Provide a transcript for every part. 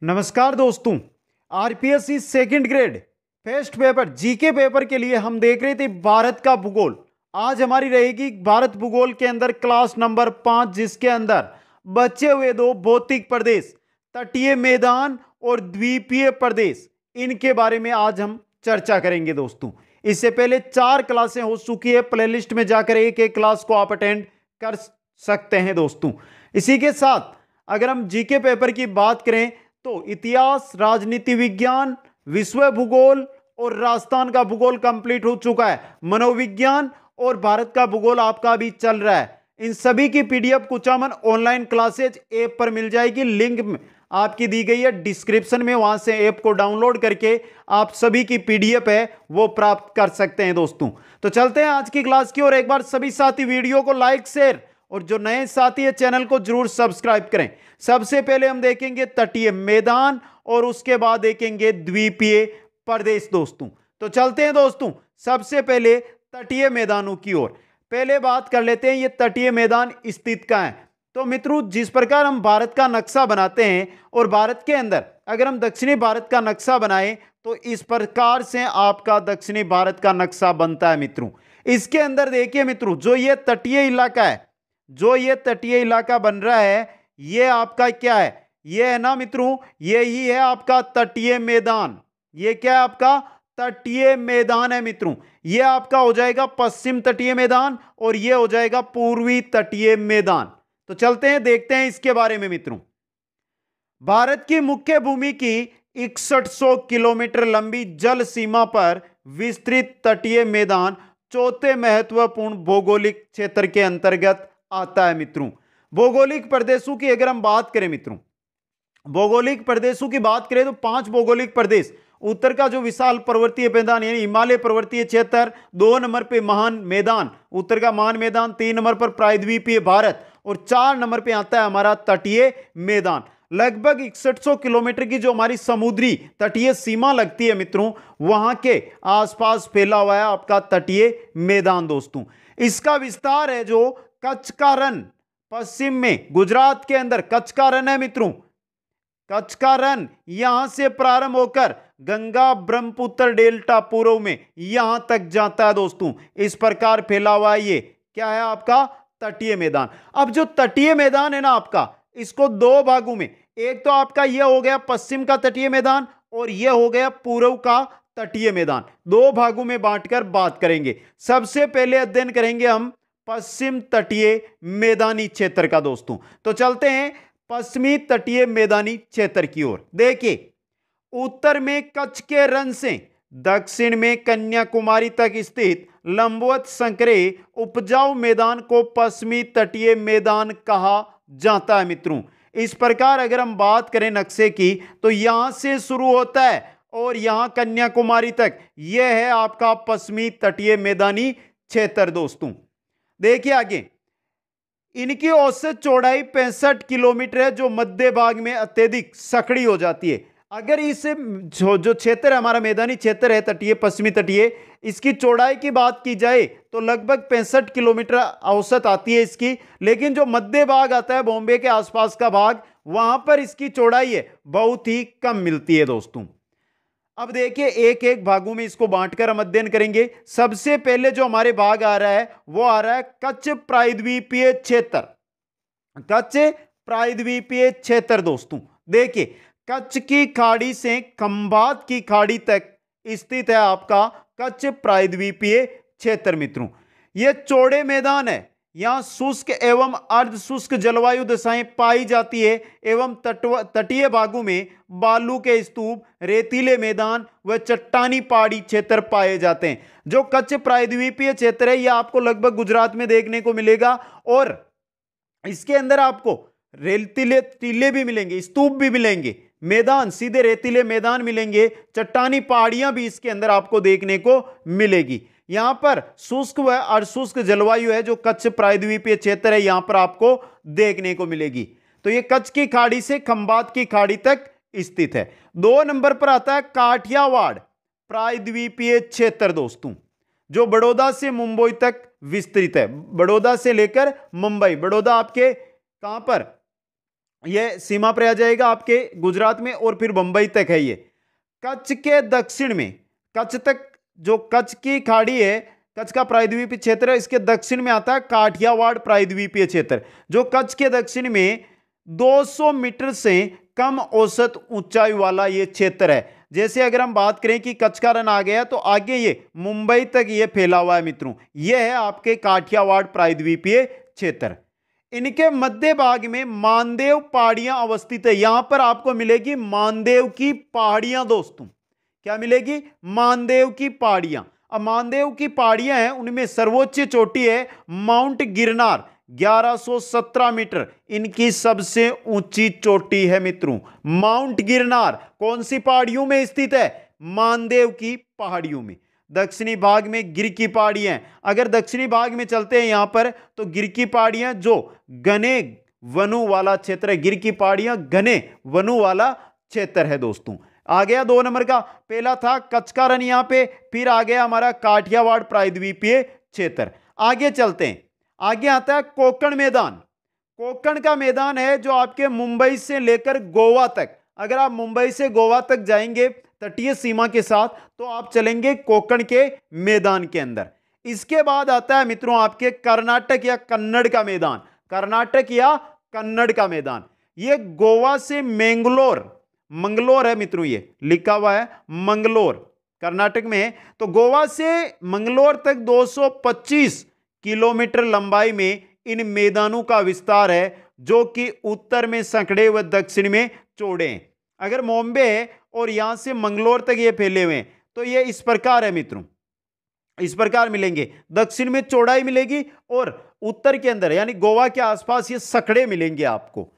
नमस्कार दोस्तों। RPSC second grade first paper GK paper के लिए हम देख रहे थे भारत का भूगोल। आज हमारी रहेगी भारत भूगोल के अंदर क्लास नंबर 5, जिसके अंदर बचे हुए दो भौतिक प्रदेश, तटीय मैदान और द्वीपीय प्रदेश, इनके बारे में आज हम चर्चा करेंगे दोस्तों। इससे पहले 4 क्लासें हो चुकी है, प्लेलिस्ट में जाकर एक एक क्लास को आप अटेंड कर सकते हैं दोस्तों। इसी के साथ अगर हम जीके पेपर की बात करें तो इतिहास, राजनीति विज्ञान, विश्व भूगोल और राजस्थान का भूगोल कंप्लीट हो चुका है। मनोविज्ञान और भारत का भूगोल आपका भी चल रहा है। इन सभी की PDF Kuchaman online classes app पर मिल जाएगी। लिंक आपकी दी गई है डिस्क्रिप्शन में, वहां से ऐप को डाउनलोड करके आप सभी की पीडीएफ है वो प्राप्त कर सकते हैं दोस्तों। तो चलते हैं आज की क्लास की ओर। एक बार सभी साथी वीडियो को लाइक, शेयर और जो नए साथी है चैनल को जरूर सब्सक्राइब करें। सबसे पहले हम देखेंगे तटीय मैदान और उसके बाद देखेंगे द्वीपीय प्रदेश दोस्तों। तो चलते हैं दोस्तों सबसे पहले तटीय मैदानों की ओर। पहले बात कर लेते हैं ये तटीय मैदान स्थित कहां है। तो मित्रों, जिस प्रकार हम भारत का नक्शा बनाते हैं और भारत के अंदर अगर हम दक्षिणी भारत का नक्शा बनाएं तो इस प्रकार से आपका दक्षिणी भारत का नक्शा बनता है मित्रों। इसके अंदर देखिए मित्रों, जो ये तटीय इलाका है, जो ये तटीय इलाका बन रहा है, ये आपका क्या है, ये है ना मित्रों, ये ही है आपका तटीय मैदान। ये क्या है, आपका तटीय मैदान है मित्रों। ये आपका हो जाएगा पश्चिम तटीय मैदान और ये हो जाएगा पूर्वी तटीय मैदान। तो चलते हैं देखते हैं इसके बारे में मित्रों। भारत की मुख्य भूमि की 6100 किलोमीटर लंबी जल सीमा पर विस्तृत तटीय मैदान चौथे महत्वपूर्ण भौगोलिक क्षेत्र के अंतर्गत आता है मित्रों। भौगोलिक प्रदेशों की अगर हम बात करें मित्रों, भौगोलिक प्रदेशों की बात करें तो 5 भौगोलिक प्रदेश। उत्तर का जो विशाल पर्वतीय मैदान यानी हिमालय पर्वतीय क्षेत्र, 2 नंबर पे महान मैदान, उत्तर का महान मैदान, 3 नंबर पर प्रायद्वीपीय भारत और 4 नंबर पे आता है हमारा तटीय मैदान। लगभग 6100 किलोमीटर की जो हमारी समुद्री तटीय सीमा लगती है मित्रों, वहां के आसपास फैला हुआ है आपका तटीय मैदान दोस्तों। इसका विस्तार है जो कच्छ का रण पश्चिम में गुजरात के अंदर कच्छ का रण है मित्रों। कच्छ का रण यहां से प्रारंभ होकर गंगा ब्रह्मपुत्र डेल्टा पूर्व में यहां तक जाता है दोस्तों। इस प्रकार फैला हुआ ये क्या है, आपका तटीय मैदान। अब जो तटीय मैदान है ना आपका, इसको 2 भागों में, एक तो आपका यह हो गया पश्चिम का तटीय मैदान और यह हो गया पूर्व का तटीय मैदान। 2 भागों में बांटकर बात करेंगे। सबसे पहले अध्ययन करेंगे हम पश्चिम तटीय मैदानी क्षेत्र का दोस्तों। तो चलते हैं पश्चिमी तटीय मैदानी क्षेत्र की ओर। देखिए, उत्तर में कच्छ के रण से दक्षिण में कन्याकुमारी तक स्थित लंबवत संकरे उपजाऊ मैदान को पश्चिमी तटीय मैदान कहा जाता है मित्रों। इस प्रकार अगर हम बात करें नक्शे की तो यहां से शुरू होता है और यहां कन्याकुमारी तक यह है आपका पश्चिमी तटीय मैदानी क्षेत्र दोस्तों। देखिए आगे, इनकी औसत चौड़ाई 65 किलोमीटर है, जो मध्य भाग में अत्यधिक सकड़ी हो जाती है। अगर इस जो क्षेत्र है हमारा मैदानी क्षेत्र है तटीय पश्चिमी तटीय, इसकी चौड़ाई की बात की जाए तो लगभग 65 किलोमीटर औसत आती है इसकी। लेकिन जो मध्य भाग आता है, बॉम्बे के आसपास का भाग, वहां पर इसकी चौड़ाई है बहुत ही कम मिलती है दोस्तों। अब देखिए एक एक भागों में इसको बांटकर हम अध्ययन करेंगे। सबसे पहले जो हमारे भाग आ रहा है वो आ रहा है कच्छ प्रायद्वीपीय क्षेत्र। कच्छ प्रायद्वीपीय क्षेत्र दोस्तों, देखिए कच्छ की खाड़ी से खंभात की खाड़ी तक स्थित है आपका कच्छ प्रायद्वीपीय क्षेत्र मित्रों। यह चौड़े मैदान है, यहां शुष्क एवं अर्ध शुष्क जलवायु दशाएं पाई जाती है एवं तटीय भागों में बालू के स्तूप, रेतीले मैदान व चट्टानी पहाड़ी क्षेत्र पाए जाते हैं। जो कच्छ प्रायद्वीपीय क्षेत्र है यह आपको लगभग गुजरात में देखने को मिलेगा और इसके अंदर आपको रेतीले टीले भी मिलेंगे, स्तूप भी मिलेंगे, मैदान सीधे रेतीले मैदान मिलेंगे, चट्टानी पहाड़ियां भी इसके अंदर आपको देखने को मिलेगी। यहां पर शुष्क व अर्धशुष्क जलवायु है जो कच्छ प्रायद्वीपीय क्षेत्र है, यहां पर आपको देखने को मिलेगी। तो ये कच्छ की खाड़ी से खंभात की खाड़ी तक स्थित है। 2 नंबर पर आता है काठियावाड़ प्रायद्वीपीय क्षेत्र दोस्तों, जो बड़ौदा से मुंबई तक विस्तृत है। बड़ौदा से लेकर मुंबई, बड़ौदा आपके कहां पर, ये सीमा पर आ जाएगा आपके गुजरात में और फिर बंबई तक है ये। कच्छ के दक्षिण में, कच्छ तक जो कच्छ की खाड़ी है, कच्छ का प्रायद्वीपीय क्षेत्र है, इसके दक्षिण में आता है काठियावाड़ प्रायद्वीपीय क्षेत्र, जो कच्छ के दक्षिण में 200 मीटर से कम औसत ऊंचाई वाला ये क्षेत्र है। जैसे अगर हम बात करें कि कच्छ का रण आ गया तो आगे ये मुंबई तक ये फैला हुआ है मित्रों, ये है आपके काठियावाड़ प्रायद्वीपीय क्षेत्र। इनके मध्य भाग में मानदेव पहाड़ियां अवस्थित है। यहां पर आपको मिलेगी मानदेव की पहाड़ियां दोस्तों। क्या मिलेगी? मानदेव की पहाड़ियां। अब मानदेव की पहाड़ियां हैं, उनमें सर्वोच्च चोटी है माउंट गिरनार 1117 मीटर, इनकी सबसे ऊंची चोटी है मित्रों माउंट गिरनार। कौन सी पहाड़ियों में स्थित है? मानदेव की पहाड़ियों में। दक्षिणी भाग में गिर की पहाड़ियां। अगर दक्षिणी भाग में चलते हैं यहां पर तो गिर की पहाड़ियां जो घने वनों वाला क्षेत्र है, गिर की पहाड़ियां घने वनों वाला क्षेत्र है दोस्तों। आ गया 2 नंबर का। पहला था कच्छ का रण यहां पे, फिर आ गया हमारा काठियावाड़ प्रायद्वीपीय क्षेत्र। आगे चलते हैं, आगे आता है कोकण मैदान। कोकण का मैदान है जो आपके मुंबई से लेकर गोवा तक, अगर आप मुंबई से गोवा तक जाएंगे तटीय सीमा के साथ तो आप चलेंगे कोकण के मैदान के अंदर। इसके बाद आता है मित्रों आपके कर्नाटक या कन्नड़ का मैदान। कर्नाटक या कन्नड़ का मैदान, ये गोवा से मंगलोर है मित्रों, ये लिखा हुआ है मंगलोर कर्नाटक में है। तो गोवा से मंगलोर तक 225 किलोमीटर लंबाई में इन मैदानों का विस्तार है, जो कि उत्तर में संकड़े व दक्षिण में चौड़े हैं। अगर बॉम्बे है और यहां से मंगलोर तक ये फैले हुए हैं तो ये इस प्रकार है मित्रों, इस प्रकार मिलेंगे। दक्षिण में चौड़ाई मिलेगी और उत्तर के अंदर यानी गोवा के आसपास ये सकड़े मिलेंगे आपको।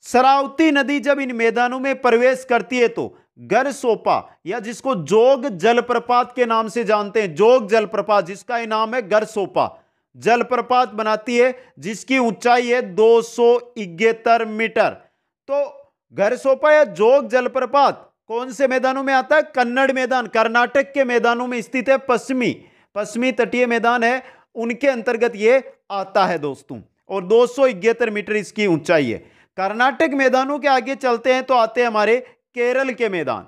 शरावती नदी जब इन मैदानों में प्रवेश करती है तो गरसोपा या जिसको जोग जलप्रपात के नाम से जानते हैं, जोग जलप्रपात जिसका नाम है गरसोपा जलप्रपात बनाती है, जिसकी ऊंचाई है 271 मीटर। तो गरसोपा या जोग जलप्रपात कौन से मैदानों में आता है? कन्नड़ मैदान, कर्नाटक के मैदानों में स्थित है। पश्चिमी तटीय मैदान है, उनके अंतर्गत ये आता है दोस्तों, और 271 मीटर इसकी ऊंचाई है। कर्नाटक मैदानों के आगे चलते हैं तो आते हैं हमारे केरल के मैदान।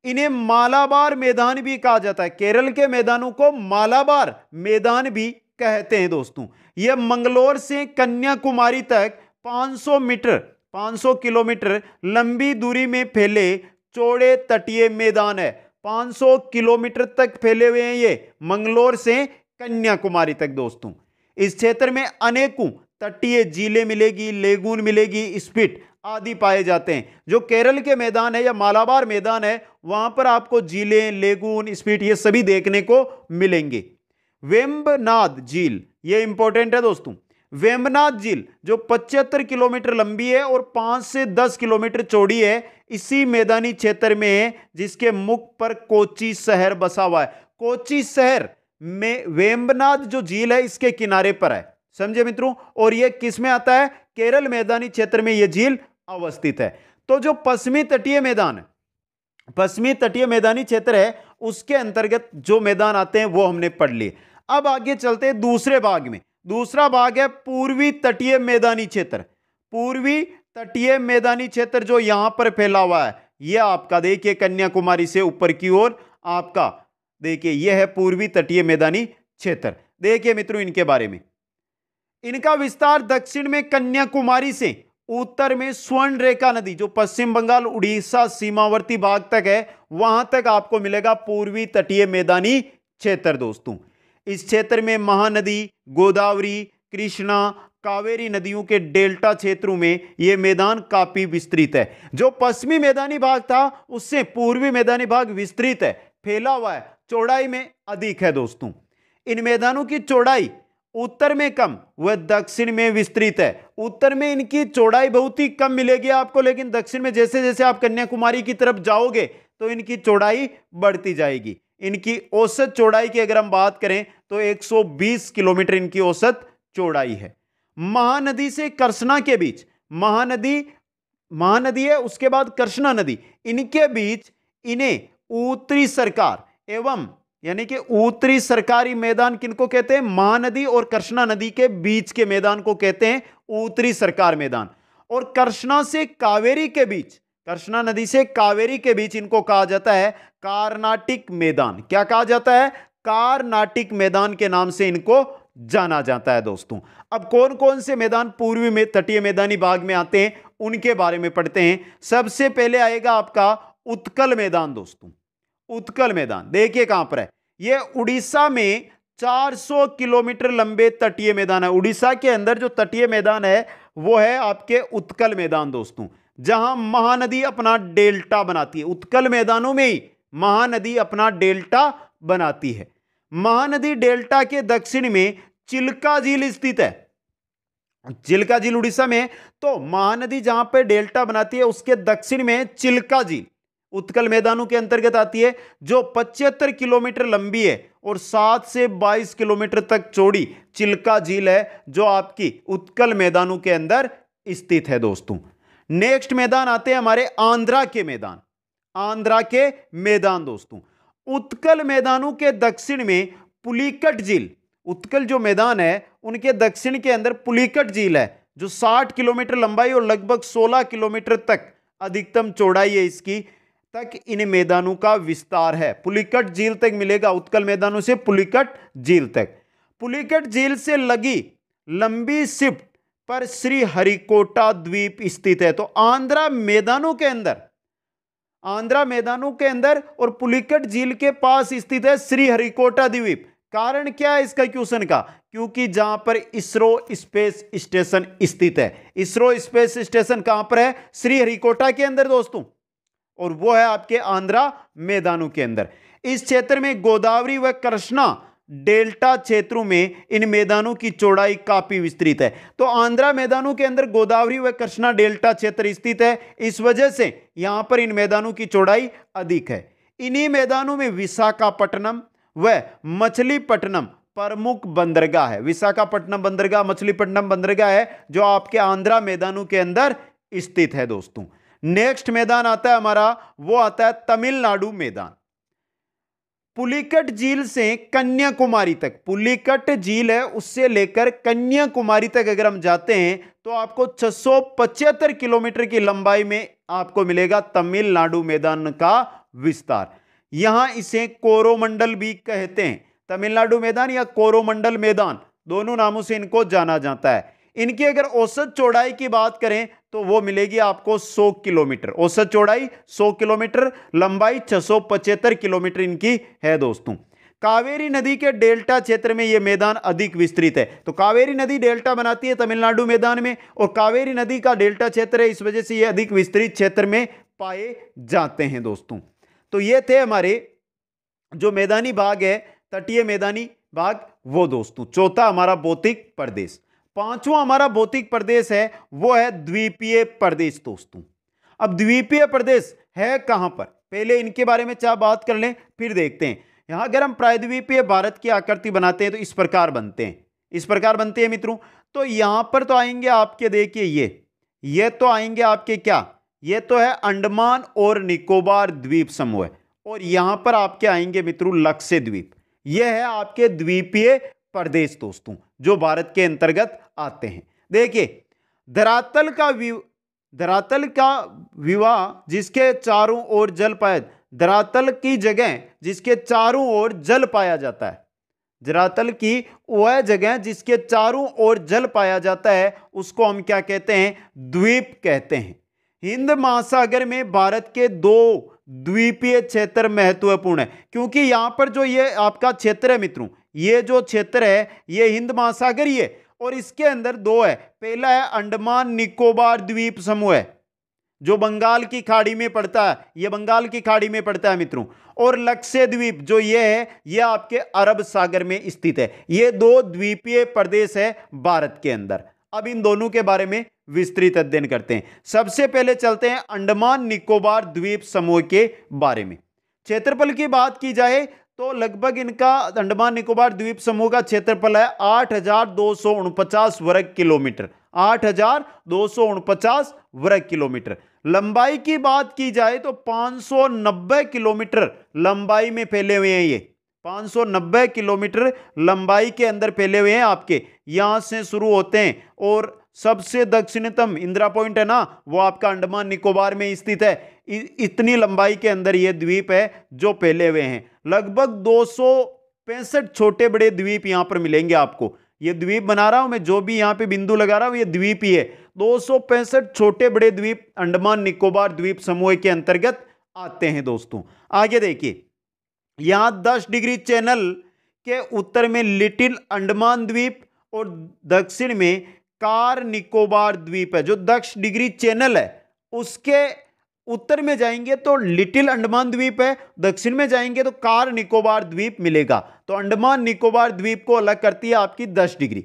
इन्हें मालाबार मैदान भी कहा जाता है। केरल के मैदानों को मालाबार मैदान भी कहते हैं दोस्तों। यह मंगलोर से कन्याकुमारी तक 500 किलोमीटर लंबी दूरी में फैले चौड़े तटीय मैदान है। 500 किलोमीटर तक फैले हुए हैं ये मंगलोर से कन्याकुमारी तक दोस्तों। इस क्षेत्र में अनेकों तटीय झीलें मिलेगी, लेगून मिलेगी, स्पिट आदि पाए जाते हैं। जो केरल के मैदान है या मालाबार मैदान है वहां पर आपको झीलें, लेगून, स्पिट ये सभी देखने को मिलेंगे। वेम्बनाद झील ये इंपॉर्टेंट है दोस्तों। वेम्बनाद झील जो 75 किलोमीटर लंबी है और 5 से 10 किलोमीटर चौड़ी है, इसी मैदानी क्षेत्र में है, जिसके मुख पर कोच्चि शहर बसा हुआ है। कोच्चि शहर में वेम्बनाद जो झील है इसके किनारे पर है, समझे मित्रों। और यह किस में आता है? केरल मैदानी क्षेत्र में यह झील अवस्थित है। तो जो पश्चिमी तटीय मैदान है, पश्चिमी तटीय मैदानी क्षेत्र है, उसके अंतर्गत जो मैदान आते हैं वो हमने पढ़ लिए। अब आगे चलते हैं दूसरे भाग में। दूसरा भाग है पूर्वी तटीय मैदानी क्षेत्र। पूर्वी तटीय मैदानी क्षेत्र जो यहां पर फैला हुआ है, यह आपका देखिए कन्याकुमारी से ऊपर की ओर आपका देखिए यह है पूर्वी तटीय मैदानी क्षेत्र। देखिए मित्रों इनके बारे में, इनका विस्तार दक्षिण में कन्याकुमारी से उत्तर में स्वर्ण रेखा नदी जो पश्चिम बंगाल उड़ीसा सीमावर्ती भाग तक है, वहां तक आपको मिलेगा पूर्वी तटीय मैदानी क्षेत्र दोस्तों। इस क्षेत्र में महानदी, गोदावरी, कृष्णा, कावेरी नदियों के डेल्टा क्षेत्रों में यह मैदान काफी विस्तृत है। जो पश्चिमी मैदानी भाग था उससे पूर्वी मैदानी भाग विस्तृत है, फैला हुआ है, चौड़ाई में अधिक है दोस्तों। इन मैदानों की चौड़ाई उत्तर में कम व दक्षिण में विस्तृत है। उत्तर में इनकी चौड़ाई बहुत ही कम मिलेगी आपको, लेकिन दक्षिण में जैसे जैसे आप कन्याकुमारी की तरफ जाओगे तो इनकी चौड़ाई बढ़ती जाएगी। इनकी औसत चौड़ाई की अगर हम बात करें तो 120 किलोमीटर इनकी औसत चौड़ाई है। महानदी से कृष्णा के बीच, महानदी है, उसके बाद कृष्णा नदी, इनके बीच इन्हें उत्तरी सरकार एवं यानी कि उत्तरी सरकारी मैदान किनको कहते हैं? महानदी और कृष्णा नदी के बीच के मैदान को कहते हैं उत्तरी सरकार मैदान। और कृष्णा से कावेरी के बीच, कृष्णा नदी से कावेरी के बीच इनको कहा जाता है कार्नाटिक मैदान। क्या कहा जाता है? कार्नाटिक मैदान के नाम से इनको जाना जाता है दोस्तों। अब कौन कौन से मैदान पूर्वी में तटीय मैदानी भाग में आते हैं उनके बारे में पढ़ते हैं। सबसे पहले आएगा आपका उत्कल मैदान दोस्तों। उत्कल मैदान देखिए कहां पर है, यह उड़ीसा में 400 किलोमीटर लंबे तटीय मैदान है। उड़ीसा के अंदर जो तटीय मैदान है वो है आपके उत्कल मैदान दोस्तों, जहां महानदी अपना डेल्टा बनाती है। उत्कल मैदानों में ही महानदी अपना डेल्टा बनाती है। महानदी डेल्टा के दक्षिण में चिल्का झील स्थित है। चिल्का झील उड़ीसा में, तो महानदी जहां पर डेल्टा बनाती है उसके दक्षिण में चिल्का झील उत्कल मैदानों के अंतर्गत आती है, जो 75 किलोमीटर लंबी है और 7 से 22 किलोमीटर तक चौड़ी चिल्का झील है, जो आपकी उत्कल मैदानों के अंदर स्थित है दोस्तों। नेक्स्ट मैदान आते हैं हमारे आंध्रा के मैदान। आंध्रा के मैदान दोस्तों, उत्कल मैदानों के दक्षिण में पुलिकट झील, उत्कल जो मैदान है उनके दक्षिण के अंदर पुलिकट झील है, जो 60 किलोमीटर लंबाई और लगभग 16 किलोमीटर तक अधिकतम चौड़ाई है इसकी, तक इन मैदानों का विस्तार है। पुलिकट झील तक मिलेगा, उत्कल मैदानों से पुलिकट झील तक। पुलिकट झील से लगी लंबी सिफ्ट पर श्री हरिकोटा द्वीप स्थित है। तो आंध्रा मैदानों के अंदर, आंध्रा मैदानों के अंदर और पुलिकट झील के पास स्थित है श्री हरिकोटा द्वीप। कारण क्या है इसका क्वेश्चन का? क्योंकि जहां पर इसरो स्पेस स्टेशन स्थित है। इसरो स्पेस स्टेशन कहां पर है? श्री हरिकोटा के अंदर दोस्तों, और वो है आपके आंध्रा मैदानों के अंदर। इस क्षेत्र में गोदावरी व कृष्णा डेल्टा क्षेत्रों में इन मैदानों की चौड़ाई काफी विस्तृत है। तो आंध्रा मैदानों के अंदर गोदावरी व कृष्णा डेल्टा क्षेत्र स्थित है, इस वजह से यहां पर इन मैदानों की चौड़ाई अधिक है। इन्हीं मैदानों में विशाखापट्टनम व मछलीपट्टनम प्रमुख बंदरगाह है। विशाखापट्टनम बंदरगाह, मछलीपट्टनम बंदरगाह है, जो आपके आंध्रा मैदानों के अंदर स्थित है दोस्तों। नेक्स्ट मैदान आता है हमारा, वो आता है तमिलनाडु मैदान। पुलिकट झील से कन्याकुमारी तक, पुलिकट झील है उससे लेकर कन्याकुमारी तक अगर हम जाते हैं तो आपको 675 किलोमीटर की लंबाई में आपको मिलेगा तमिलनाडु मैदान का विस्तार। यहां इसे कोरोमंडल भी कहते हैं। तमिलनाडु मैदान या कोरोमंडल मैदान, दोनों नामों से इनको जाना जाता है। इनकी अगर औसत चौड़ाई की बात करें तो वो मिलेगी आपको 100 किलोमीटर। औसत चौड़ाई 100 किलोमीटर, लंबाई 675 किलोमीटर इनकी है दोस्तों। कावेरी नदी के डेल्टा क्षेत्र में यह मैदान अधिक विस्तृत है। तो कावेरी नदी डेल्टा बनाती है तमिलनाडु मैदान में, और कावेरी नदी का डेल्टा क्षेत्र है, इस वजह से यह अधिक विस्तृत क्षेत्र में पाए जाते हैं दोस्तों। तो ये थे हमारे जो मैदानी भाग है, तटीय मैदानी भाग, वो दोस्तों। चौथा हमारा भौतिक प्रदेश। पांचवा हमारा भौतिक प्रदेश है वो है द्वीपीय प्रदेश दोस्तों। अब द्वीपीय प्रदेश है कहां पर, पहले इनके बारे में चाहे बात कर लें फिर देखते हैं। यहां अगर हम प्रायद्वीपीय भारत की आकृति बनाते हैं तो इस प्रकार बनते हैं, इस प्रकार बनते हैं मित्रों। तो यहां पर तो आएंगे आपके, देखिए ये तो आएंगे आपके क्या, ये तो है अंडमान और निकोबार द्वीप समूह, और यहां पर आपके आएंगे मित्रों लक्षद्वीप। यह है आपके द्वीपीय प्रदेश दोस्तों, जो भारत के अंतर्गत आते हैं। देखिए धरातल का विवाह जिसके चारों ओर जल पाया, धरातल की जगह जिसके चारों ओर जल पाया जाता है, धरातल की वह जगह जिसके चारों ओर जल पाया जाता है, उसको हम क्या कहते हैं? द्वीप कहते हैं। हिंद महासागर में भारत के 2 द्वीपीय क्षेत्र महत्वपूर्ण है, क्योंकि यहां पर जो ये आपका क्षेत्र है मित्रों, ये जो क्षेत्र है ये हिंद महासागर ही है, और इसके अंदर 2 है। पहला है अंडमान निकोबार द्वीप समूह है, जो बंगाल की खाड़ी में पड़ता है, ये बंगाल की खाड़ी में पड़ता है मित्रों। और लक्षद्वीप जो ये है, ये आपके अरब सागर में स्थित है। ये 2 द्वीपीय प्रदेश है भारत के अंदर। अब इन दोनों के बारे में विस्तृत अध्ययन करते हैं। सबसे पहले चलते हैं अंडमान निकोबार द्वीप समूह के बारे में। क्षेत्रफल की बात की जाए तो लगभग इनका अंडमान निकोबार द्वीप समूह का क्षेत्रफल है 8,249 वर्ग किलोमीटर, 8,249 वर्ग किलोमीटर। लंबाई की बात की जाए तो 590 किलोमीटर लंबाई में फैले हुए हैं। ये 590 किलोमीटर लंबाई के अंदर फैले हुए हैं आपके, यहां से शुरू होते हैं और सबसे दक्षिणतम इंदिरा पॉइंट है ना, वो आपका अंडमान निकोबार में स्थित है। इतनी लंबाई के अंदर ये द्वीप है जो फैले हुए हैं। लगभग 265 छोटे बड़े द्वीप यहां पर मिलेंगे आपको। ये द्वीप बना रहा हूं मैं, जो भी यहां पे बिंदु लगा रहा हूं, ये द्वीप ही है। 265 छोटे बड़े द्वीप अंडमान निकोबार द्वीप समूह के अंतर्गत आते हैं दोस्तों। आगे देखिए, यहां 10 डिग्री चैनल के उत्तर में लिटिल अंडमान द्वीप और दक्षिण में कार निकोबार द्वीप है। जो 10 डिग्री चैनल है उसके उत्तर में जाएंगे तो लिटिल अंडमान द्वीप है, दक्षिण में जाएंगे तो कार निकोबार द्वीप मिलेगा। तो अंडमान निकोबार द्वीप को अलग करती है आपकी 10 डिग्री।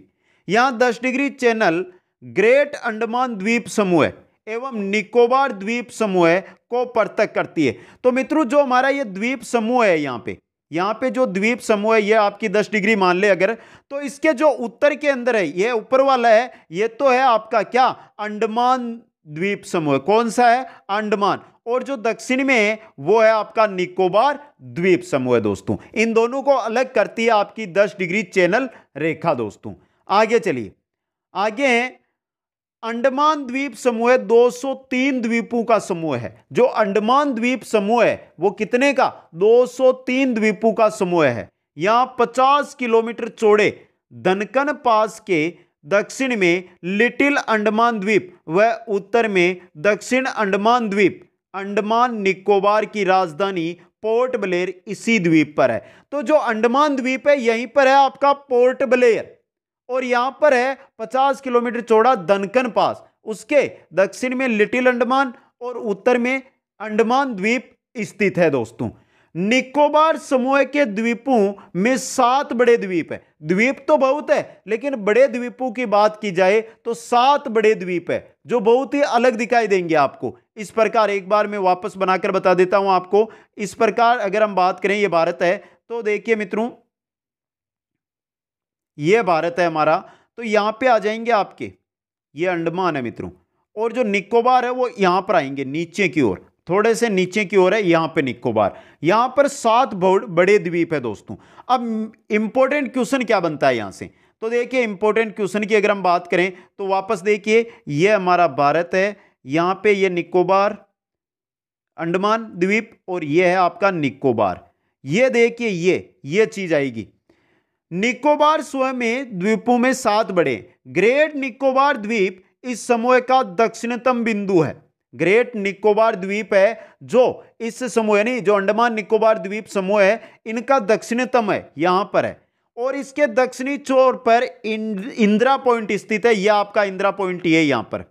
यहां 10 डिग्री चैनल ग्रेट अंडमान द्वीप समूह एवं निकोबार द्वीप समूह को पृथक करती है। तो मित्रों, जो हमारा ये द्वीप समूह है, यहां पे जो द्वीप समूह है, ये आपकी 10 डिग्री मान ले अगर, तो इसके जो उत्तर के अंदर है, ये ऊपर वाला है, ये तो है आपका क्या, अंडमान द्वीप समूह। कौन सा है? अंडमान। और जो दक्षिण में है वो है आपका निकोबार द्वीप समूह दोस्तों। इन दोनों को अलग करती है आपकी 10 डिग्री चैनल रेखा दोस्तों। आगे चलिए, आगे है अंडमान द्वीप समूह 203 द्वीपों का समूह है। जो अंडमान द्वीप समूह है वो कितने का? 203 द्वीपों का समूह है। यहां 50 किलोमीटर चौड़े दनकन पास के दक्षिण में लिटिल अंडमान द्वीप व उत्तर में दक्षिण अंडमान द्वीप, अंडमान निकोबार की राजधानी पोर्ट ब्लेयर इसी द्वीप पर है। तो जो अंडमान द्वीप है यहीं पर है आपका पोर्ट ब्लेयर, और यहां पर है 50 किलोमीटर चौड़ा दनकन पास, उसके दक्षिण में लिटिल अंडमान और उत्तर में अंडमान द्वीप स्थित है दोस्तों। निकोबार समूह के द्वीपों में 7 बड़े द्वीप है। द्वीप तो बहुत है, लेकिन बड़े द्वीपों की बात की जाए तो 7 बड़े द्वीप है जो बहुत ही अलग दिखाई देंगे आपको। इस प्रकार एक बार मैं वापस बनाकर बता देता हूं आपको। इस प्रकार अगर हम बात करें, ये भारत है, तो देखिए मित्रों, ये भारत है हमारा, तो यहां पे आ जाएंगे आपके, ये अंडमान है मित्रों, और जो निकोबार है वो यहां पर आएंगे नीचे की ओर, थोड़े से नीचे की ओर है यहां पे निकोबार। यहां पर 7 बड़े द्वीप है दोस्तों। अब इंपॉर्टेंट क्वेश्चन क्या बनता है यहां से, तो देखिए इंपॉर्टेंट क्वेश्चन की अगर हम बात करें तो वापस देखिए, ये हमारा भारत है, यहां पे ये निकोबार अंडमान द्वीप और ये है आपका निकोबार। ये देखिए ये चीज आएगी। निकोबार स्वयं में द्वीपों में 7 बड़े। ग्रेट निकोबार द्वीप इस समूह का दक्षिणतम बिंदु है। ग्रेट निकोबार द्वीप है जो इस समूह, यानी जो अंडमान निकोबार द्वीप समूह है, इनका दक्षिणतम है, यहां पर है। और इसके दक्षिणी छोर पर इंदिरा पॉइंट स्थित है। यह आपका इंदिरा पॉइंट ही है, यहां पर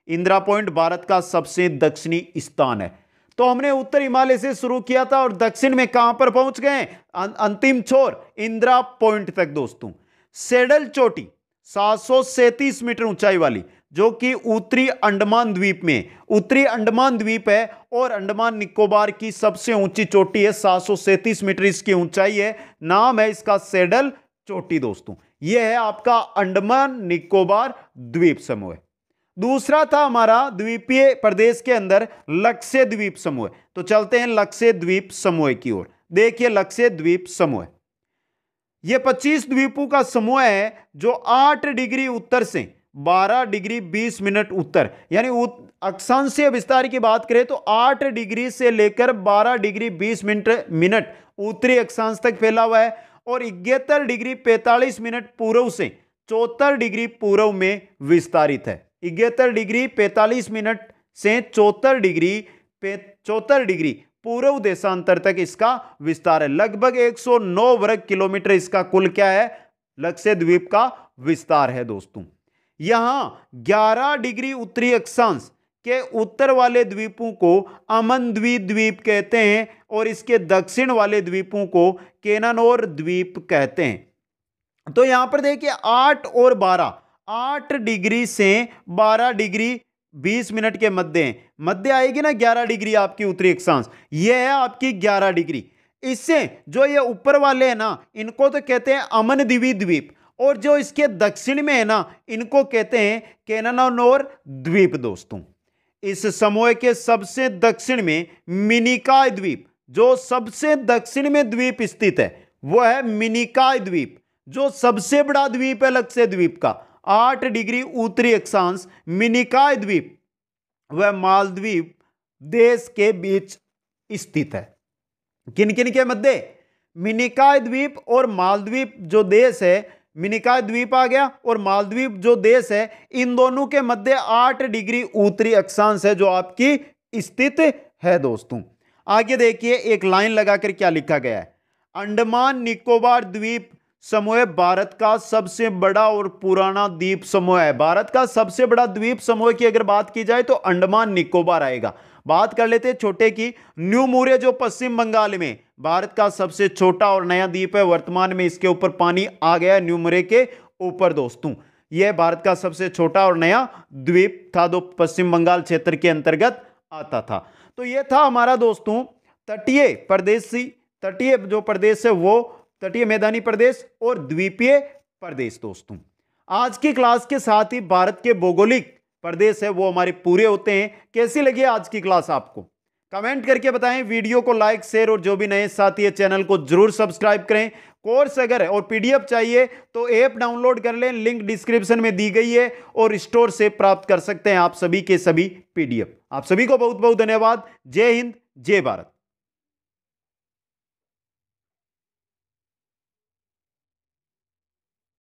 इंदिरा पॉइंट भारत का सबसे दक्षिणी स्थान है। तो हमने उत्तर हिमालय से शुरू किया था और दक्षिण में कहां पर पहुंच गए? अंतिम छोर इंदिरा पॉइंट तक दोस्तों। सेडल चोटी 737 मीटर ऊंचाई वाली, जो कि उत्तरी अंडमान द्वीप में, उत्तरी अंडमान द्वीप है और अंडमान निकोबार की सबसे ऊंची चोटी है, 737 मीटर इसकी ऊंचाई है। नाम है इसका सेडल चोटी दोस्तों। यह है आपका अंडमान निकोबार द्वीप समूह। दूसरा था हमारा द्वीपीय प्रदेश के अंदर लक्षद्वीप समूह। तो चलते हैं लक्षद्वीप समूह की ओर। देखिए लक्षद्वीप समूह, यह 25 द्वीपों का समूह है जो 8 डिग्री उत्तर से 12 डिग्री 20 मिनट उत्तर, यानी अक्षांशीय विस्तार की बात करें तो 8 डिग्री से लेकर 12 डिग्री 20 मिनट उत्तरी अक्षांश तक फैला हुआ है, और 71 डिग्री 45 मिनट पूर्व से 74 डिग्री पूर्व में विस्तारित है। 71 डिग्री 45 मिनट से 74 डिग्री पूर्व देशांतर तक इसका विस्तार है। लगभग 109 वर्ग किलोमीटर इसका कुल क्या है? लक्षद्वीप का विस्तार है दोस्तों। यहां 11 डिग्री उत्तरी अक्षांश के उत्तर वाले द्वीपों को अमनद्वीप द्वीप कहते हैं और इसके दक्षिण वाले द्वीपों को केनानोर द्वीप कहते हैं। तो यहां पर देखिए 8 और 12, 8 डिग्री से 12 डिग्री 20 मिनट के मध्य आएगी ना 11 डिग्री आपकी उत्तरी अक्षांश, यह है आपकी 11 डिग्री। इससे जो ये ऊपर वाले हैं ना, इनको तो कहते हैं अमनद्वीप द्वीप, और जो इसके दक्षिण में है ना, इनको कहते हैं केनानोर द्वीप दोस्तों। इस समूह के सबसे दक्षिण में मिनिकॉय द्वीप, जो सबसे दक्षिण में द्वीप स्थित है वो है मिनिकॉय द्वीप, जो सबसे बड़ा द्वीप है लक्षद्वीप का। 8 डिग्री उत्तरी अक्षांश मिनिकॉय द्वीप व मालदीव देश के बीच स्थित है। किन किन के मध्य? मिनिकॉय द्वीप और मालदीव जो देश है, मिनिकॉय द्वीप आ गया और मालदीव जो देश है, इन दोनों के मध्य 8 डिग्री उत्तरी अक्षांश है जो आपकी स्थित है दोस्तों। आगे देखिए एक लाइन लगाकर क्या लिखा गया है। अंडमान निकोबार द्वीप समूह भारत का सबसे बड़ा और पुराना द्वीप समूह है। भारत का सबसे बड़ा द्वीप समूह की अगर बात की जाए तो अंडमान निकोबार आएगा। बात कर लेते हैं छोटे की, न्यू मुरे जो पश्चिम बंगाल में भारत का सबसे छोटा और नया द्वीप है। वर्तमान में इसके ऊपर पानी आ गया न्यू मुरे के ऊपर दोस्तों। यह भारत का सबसे छोटा और नया द्वीप था जो पश्चिम बंगाल क्षेत्र के अंतर्गत आता था। तो यह था हमारा दोस्तों तटीय प्रदेशी, तटीय जो प्रदेश है वो तटीय मैदानी प्रदेश और द्वीपीय प्रदेश दोस्तों। आज की क्लास के साथ ही भारत के भौगोलिक प्रदेश है वो हमारे पूरे होते हैं। कैसी लगी आज की क्लास आपको कमेंट करके बताएं। वीडियो को लाइक शेयर और जो भी नए साथी है चैनल को जरूर सब्सक्राइब करें। कोर्स अगर और पीडीएफ चाहिए तो ऐप डाउनलोड कर लें, लिंक डिस्क्रिप्शन में दी गई है और स्टोर से प्राप्त कर सकते हैं आप सभी के सभी पीडीएफ। आप सभी को बहुत बहुत धन्यवाद। जय हिंद, जय भारत।